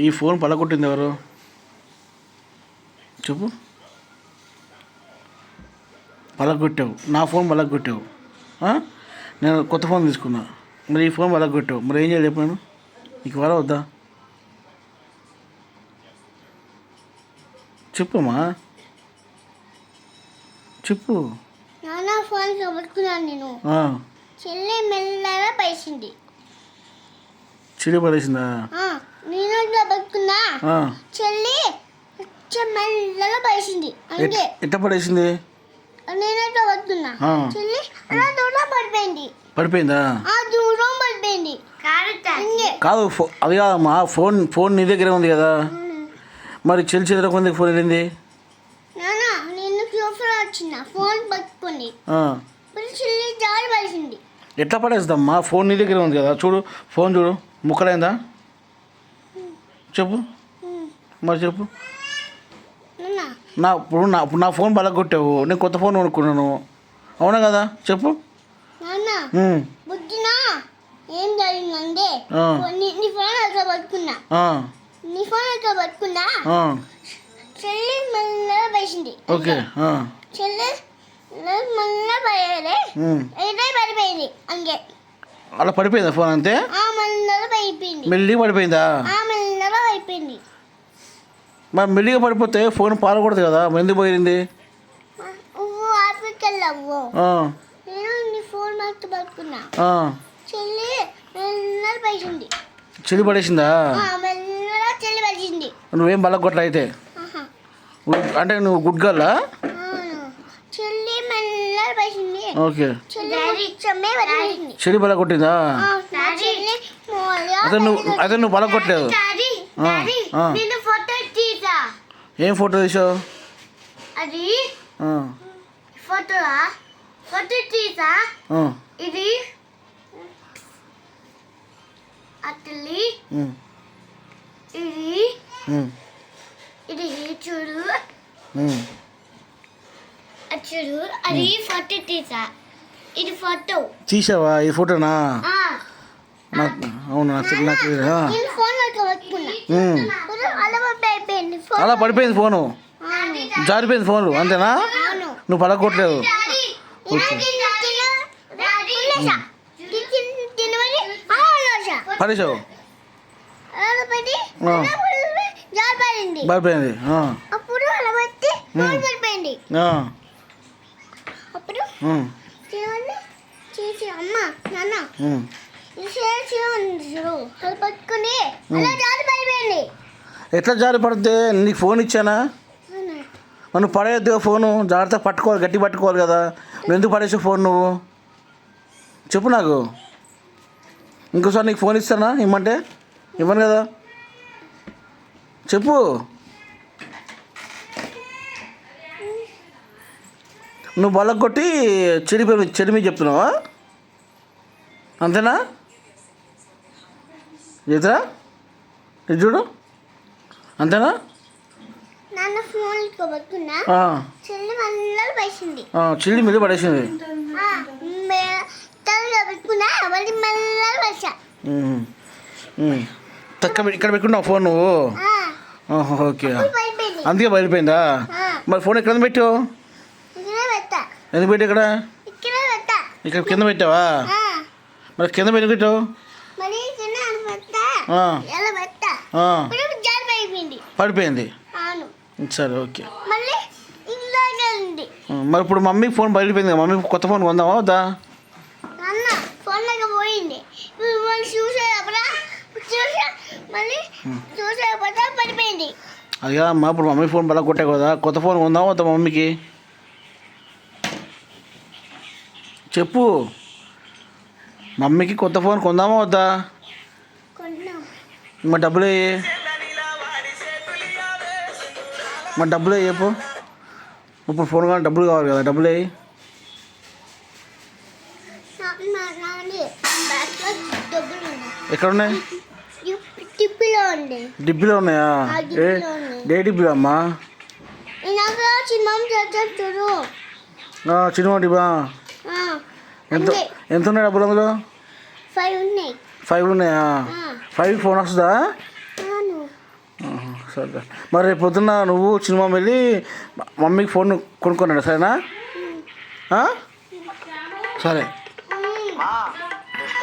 ఈ ఫోన్ పలగొట్టింది ఎవరు చెప్పు? పలగొట్టావు, నా ఫోన్ పలగొట్టావు. నేను కొత్త ఫోన్ తీసుకున్నా, మరి ఈ ఫోన్ పలగొట్టావు. మరి ఏం చేయాలి చెప్పు? నేను నీకు వరా వద్దా చెప్పమ్మా, చెప్పు. నాన్న ఫోన్ పట్టుకున్నాను నేను. చెల్లి మెల్లగా పైసింది. చెల్లి పడేసిందా? నేను పట్టుకున్నా. చెల్లి మెల్లగా పైసింది. అంతే. ఎట్లా పడేసింది? నేను పట్టుకున్నా. చెల్లి అలా దూరం పడిపోయింది. పడిపోయిందా? దూరం పడిపోయింది. కాదు, అది కాదమ్మా. ఫోన్ నీ దగ్గరే ఉంది కదా, మరి చెల్లి చేతిలో కొంది ఫోన్ వెళ్ళింది. నేను వచ్చిన ఫోన్ పట్టుకుని చెల్లి జారి పడిసింది. ఎట్లా పడేస్తుందమ్మా? ఫోన్ నీ దగ్గరే ఉంది కదా, చూడు ఫోన్ చూడు, ముక్కలైందా చెప్పు. మరి చెప్పు. ఇప్పుడు నా ఫోన్ బలగొట్టావు, నేను కొత్త ఫోన్ కొనుక్కున్నాను, అవునా కదా? చెప్పు. బుద్ధినా ఏం జరిగిందంటే నీ ఫోన్ అట్లా పట్టుకున్నా. నీ ఫోన్ అట్లా పట్టుకున్నా. చెల్లి మెల్లగా వేసింది. ఓకే. చెల్లి మెల్లగా పడిపోయింది. అంతే. అలా పడిపోయిందా ఫోన్? అంతే. మెల్లగా పడిపోయింది. మెల్లిగా పడిపోయిందా? మెల్లగా పడిపోయింది. మరి మెల్లిగా పడిపోతే ఫోన్ పాలకూడదు కదా, ఎందుకు పోయింది? ఆఫీస్కి వెళ్ళావు, నేను నీ ఫోన్ మాత్రం పట్టుకున్నా. చెల్లి మెల్లగా పడిసింది. చెల్లి పడేసిందా? మెల్లగా చెల్లి పడిసింది. నువ్వేం బలగొట్ల అయితే? అంటే నువ్వు గుడ్ గర్లా? చెల్లి మెల్లగా పడిసింది. ఓకే. చెల్లి బలగొట్టిందా? అదే నువ్వు బలగొట్టలేదు. ఏం ఫోటో తీసావు? అది ఫోటో తీసా. ఇది అట్లీ ఇది చూడు, చూడు అది ఫోటో తీసా. ఇది ఫోటో తీసావా? ఈ ఫోటోనా? అవునా? అలా పడిపోయింది ఫోను, జారిపోయింది ఫోన్లు, అంతేనా? నువ్వు పలగొట్టలేదు. ఓకే. పడేసావు, పడిపోయింది. అప్పుడు అలా పెట్టి పడిపోయింది. అప్పుడు చేసి అమ్మ నాన్న పట్టుకుని అలా జారి పడిపోయింది. ఎట్లా జారి పడితే? నీకు ఫోన్ ఇచ్చానా? నువ్వు పడేయద్దు ఫోను, జాగ్రత్తగా పట్టుకోవాలి, గట్టి పట్టుకోవాలి కదా. నువ్వు ఎందుకు పడేసావు ఫోన్? నువ్వు చెప్పు నాకు. ఇంకోసారి నీకు ఫోన్ ఇస్తానా? ఇమ్మంటే ఇవ్వను కదా, చెప్పు. నువ్వు బలగొట్టి కొట్టి చెడిమి చెప్తున్నావా? అంతేనా? చేతరా ఇది చూడు, అంతేనా? చెల్లి మీద పడేసింది. ఇక్కడ పెట్టుకున్నావు ఫోన్ నువ్వు? ఓకే. అందుకే బయలుపోయిందా? మరి ఫోన్ ఎక్కడ పెట్టావు? ఎందుకు పెట్టి ఇక్కడ కింద పెట్టావా? మరి కింద పెట్టి పెట్టావు? పడిపోయింది. సరే, ఓకే. మరి ఇప్పుడు మమ్మీకి ఫోన్ బయలుపోయింది కదా, మమ్మీ కొత్త ఫోన్ కొందామా వద్దా? అది అమ్మా, ఇప్పుడు మమ్మీ ఫోన్ బల కొట్టే కదా, కొత్త ఫోన్ కొందామా వద్దా మమ్మీకి? చెప్పు. మమ్మీకి కొత్త ఫోన్ కొందామా వద్దా? మరి డబ్బులు వేయి. మరి డబ్బులు వేయి చెప్పు. ఇప్పుడు ఫోన్ కావాలి, డబ్బులు కావాలి కదా, డబ్బులు వేయి. ఎక్కడ ఉన్నాయి? డిబ్బీలో ఉన్నాయా? ఏ డిబ్బీలో అమ్మా? చిన్న డిబ్బా. ఎంత ఉన్నాయి డబ్బులు అందులో? 5 ఉన్నాయి. 5 ఉన్నాయా? 5 ఫోన్ వస్తుందా? సరే. మరి రేపు పొద్దున్న నువ్వు సినిమా వెళ్ళి మమ్మీకి ఫోన్ కొనుక్కున్నాడు, సరేనా? సరే.